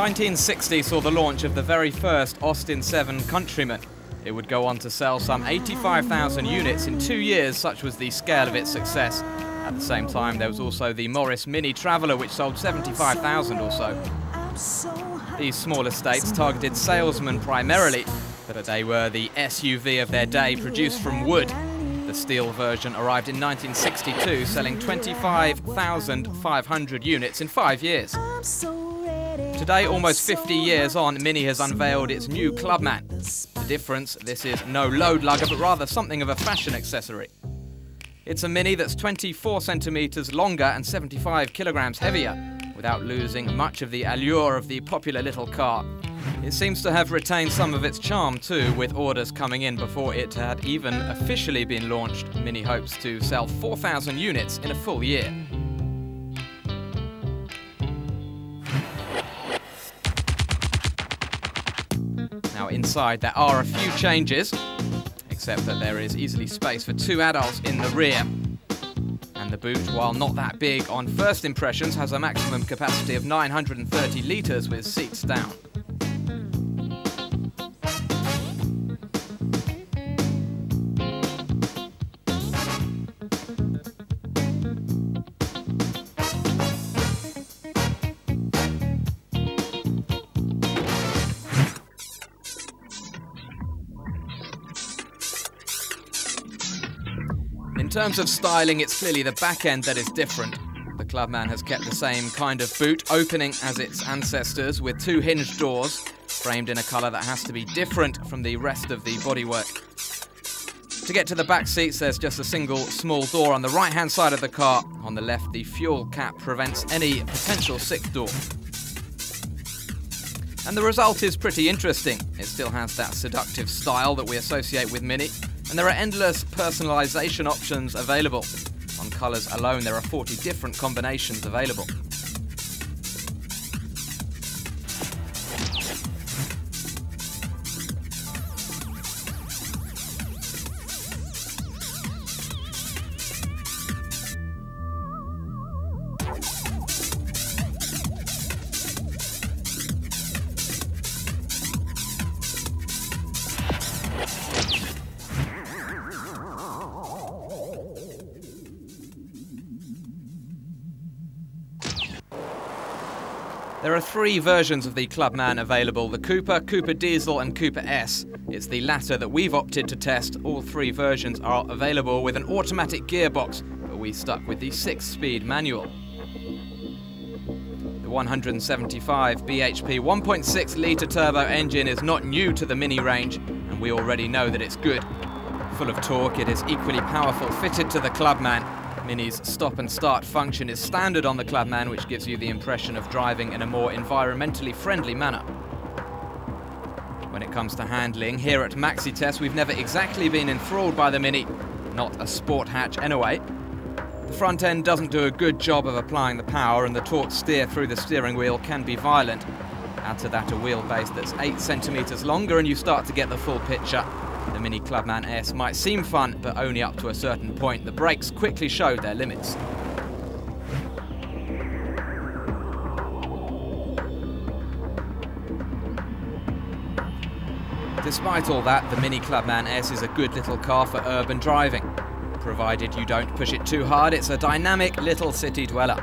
1960 saw the launch of the very first Austin 7 Countryman. It would go on to sell some 85,000 units in 2 years, such was the scale of its success. At the same time, there was also the Morris Mini Traveller, which sold 75,000 or so. These small estates targeted salesmen primarily, but they were the SUV of their day, produced from wood. The steel version arrived in 1962, selling 25,500 units in 5 years. Today, almost 50 years on, Mini has unveiled its new Clubman. The difference, this is no load lugger, but rather something of a fashion accessory. It's a Mini that's 24 centimeters longer and 75 kilograms heavier, without losing much of the allure of the popular little car. It seems to have retained some of its charm too, with orders coming in before it had even officially been launched. Mini hopes to sell 4,000 units in a full year. Now inside there are a few changes, except that there is easily space for 2 adults in the rear. And the boot, while not that big on first impressions, has a maximum capacity of 930 litres with seats down. In terms of styling, it's clearly the back end that is different. The Clubman has kept the same kind of boot opening as its ancestors, with 2 hinged doors, framed in a colour that has to be different from the rest of the bodywork. To get to the back seats, there's just a single small door on the right-hand side of the car. On the left, the fuel cap prevents any potential 6th door. And the result is pretty interesting. It still has that seductive style that we associate with Mini, and there are endless personalisation options available. On colours alone, there are 40 different combinations available. There are 3 versions of the Clubman available: the Cooper, Cooper Diesel and Cooper S. It's the latter that we've opted to test. All 3 versions are available with an automatic gearbox, but we stuck with the 6-speed manual. The 175 bhp 1.6-litre turbo engine is not new to the Mini range, and we already know that it's good. Full of torque, it is equally powerful fitted to the Clubman. Mini's stop and start function is standard on the Clubman, which gives you the impression of driving in a more environmentally friendly manner. When it comes to handling, here at Maxi Test, we've never exactly been enthralled by the Mini, not a sport hatch anyway. The front end doesn't do a good job of applying the power, and the torque steer through the steering wheel can be violent. Add to that a wheelbase that's 8 centimeters longer and you start to get the full picture. The Mini Clubman S might seem fun, but only up to a certain point. The brakes quickly showed their limits. Despite all that, the Mini Clubman S is a good little car for urban driving. Provided you don't push it too hard, it's a dynamic little city dweller.